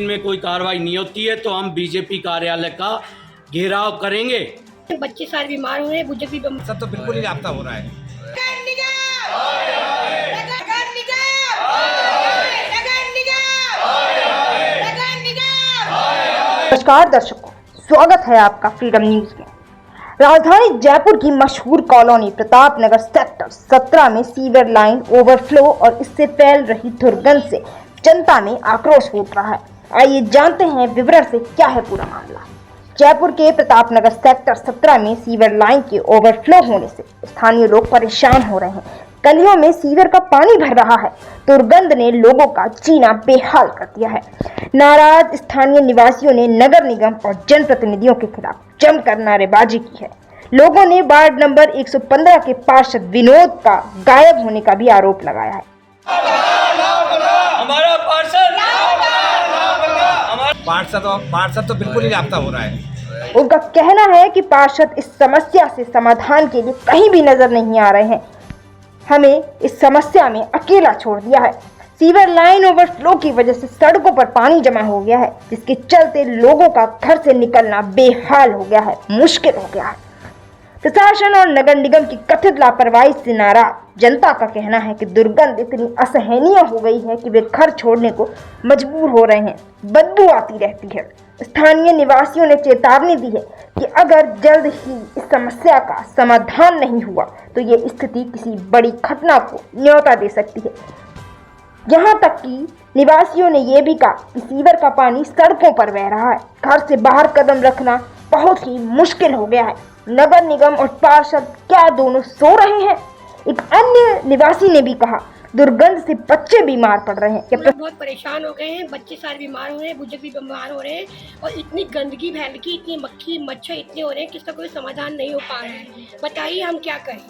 में कोई कार्रवाई नहीं होती है तो हम बीजेपी कार्यालय का घेराव करेंगे। बच्चे सारे बीमार हो रहे हैं, बुजुर्ग भी बीमार। सब तो बिल्कुल ही लापता हो रहा है। नमस्कार दर्शकों, स्वागत है आपका फ्रीडम न्यूज में। राजधानी जयपुर की मशहूर कॉलोनी प्रताप नगर सेक्टर 17 में सीवर लाइन ओवरफ्लो और इससे फैल रही दुर्गंध से जनता में आक्रोश उठ रहा है। आइए जानते हैं विवरण से क्या है पूरा मामला। जयपुर के प्रताप नगर सेक्टर 17 में सीवर लाइन के ओवरफ्लो होने से स्थानीय लोग परेशान हो रहे हैं। गलियों में सीवर का पानी भर रहा है। दुर्गंध ने लोगों का जीना बेहाल कर दिया है। नाराज स्थानीय निवासियों ने नगर निगम और जनप्रतिनिधियों के खिलाफ जमकर नारेबाजी की है। लोगों ने वार्ड नंबर 115 के पार्षद विनोद का गायब होने का भी आरोप लगाया है। हमारा पार्षद तो बिल्कुल ही लापता हो रहा है। उनका कहना है कि पार्षद इस समस्या से समाधान के लिए कहीं भी नजर नहीं आ रहे हैं। हमें इस समस्या में अकेला छोड़ दिया है। सीवर लाइन ओवरफ्लो की वजह से सड़कों पर पानी जमा हो गया है, जिसके चलते लोगों का घर से निकलना बेहाल हो गया है, मुश्किल हो गया है। प्रशासन और नगर निगम की कथित लापरवाही से नाराज जनता का कहना है कि दुर्गंध इतनी असहनीय हो गई है कि वे घर छोड़ने को मजबूर हो रहे हैं। बदबू आती रहती है। स्थानीय निवासियों ने चेतावनी दी है कि अगर जल्द ही इस समस्या का समाधान नहीं हुआ तो ये स्थिति किसी बड़ी घटना को न्योता दे सकती है। यहाँ तक कि निवासियों ने यह भी कहा कि सीवर का पानी सड़कों पर बह रहा है। घर से बाहर कदम रखना बहुत ही मुश्किल हो गया है। नगर निगम और पार्षद क्या दोनों सो रहे हैं? एक अन्य निवासी ने भी कहा दुर्गंध से बच्चे बीमार पड़ रहे हैं। हम लोग बहुत परेशान हो गए हैं, बच्चे सारे बीमार हो रहे हैं, बुजुर्ग भी बीमार हो रहे हैं और इतनी गंदगी फैल गई, इतनी मक्खी मच्छर इतने हो रहे हैं कि इसका कोई समाधान नहीं हो पा रहा है। बताइए हम क्या करें?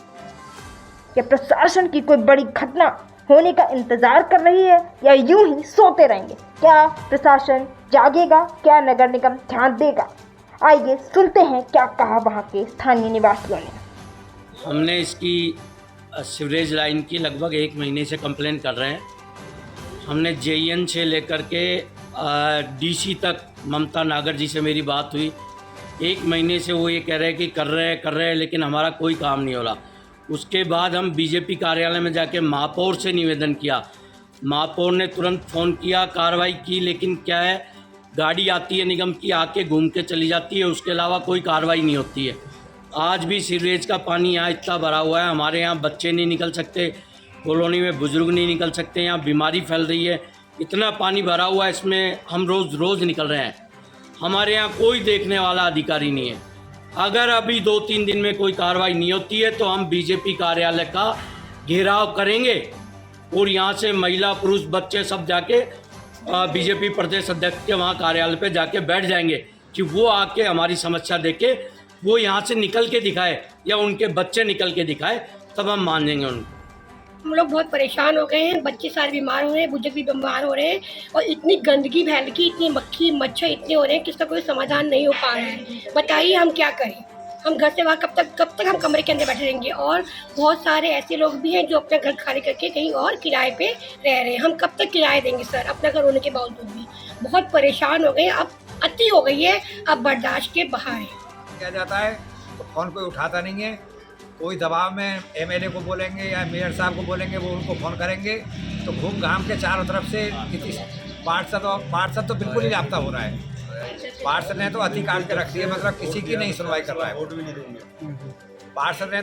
क्या प्रशासन की कोई बड़ी घटना होने का इंतजार कर रही है या यूं ही सोते रहेंगे? क्या प्रशासन जागेगा? क्या नगर निगम ध्यान देगा? आइए सुनते हैं क्या कहा वहां के स्थानीय निवासियों ने। हमने इसकी सीवरेज लाइन की लगभग 1 महीने से कंप्लेन कर रहे हैं। हमने जेईएन से लेकर के डीसी तक ममता नागर जी से मेरी बात हुई। 1 महीने से वो ये कह रहे हैं कि कर रहे हैं लेकिन हमारा कोई काम नहीं हो रहा। उसके बाद हम बीजेपी कार्यालय में जाके महापौर से निवेदन किया। महापौर ने तुरंत फ़ोन किया, कार्रवाई की, लेकिन क्या है, गाड़ी आती है निगम की, आके घूम के चली जाती है, उसके अलावा कोई कार्रवाई नहीं होती है। आज भी सीवरेज का पानी यहाँ इतना भरा हुआ है, हमारे यहाँ बच्चे नहीं निकल सकते, कॉलोनी में बुजुर्ग नहीं निकल सकते, यहाँ बीमारी फैल रही है। इतना पानी भरा हुआ है, इसमें हम रोज़ निकल रहे हैं। हमारे यहाँ कोई देखने वाला अधिकारी नहीं है। अगर अभी 2-3 दिन में कोई कार्रवाई नहीं होती है तो हम बीजेपी कार्यालय का घेराव करेंगे और यहाँ से महिला पुरुष बच्चे सब जाके बीजेपी प्रदेश अध्यक्ष के वहाँ कार्यालय पे जाके बैठ जाएंगे कि वो आके हमारी समस्या देखे, वो यहाँ से निकल के दिखाए या उनके बच्चे निकल के दिखाए, तब हम मान लेंगे उनको। हम लोग बहुत परेशान हो गए हैं, बच्चे सारे बीमार हो रहे हैं, बुजुर्ग भी बीमार हो रहे हैं और इतनी गंदगी फैल गई, इतनी मक्खी मच्छर इतने हो रहे हैं कि इसका कोई समाधान नहीं हो पा रहा है। बताइए हम क्या करें? हम घर से बाहर कब तक हम कमरे के अंदर बैठे रहेंगे? और बहुत सारे ऐसे लोग भी हैं जो अपना घर खाली करके कहीं और किराए पे रह रहे हैं। हम कब तक किराए देंगे सर, अपना घर होने के बावजूद भी? बहुत परेशान हो गए, अब अति हो गई है, अब बर्दाश्त के बाहर है। क्या जाता है तो फोन कोई उठाता नहीं है। कोई दबाव में एमएलए को बोलेंगे या मेयर साहब को बोलेंगे, वो उनको फ़ोन करेंगे तो घूम घाम के चारों तरफ से पार्षद तो बिल्कुल ही लापता हो रहा है। पार्षद ने तो अति काट के रख दिया, मतलब किसी की नहीं सुनवाई कर रहा है। पार्षद ने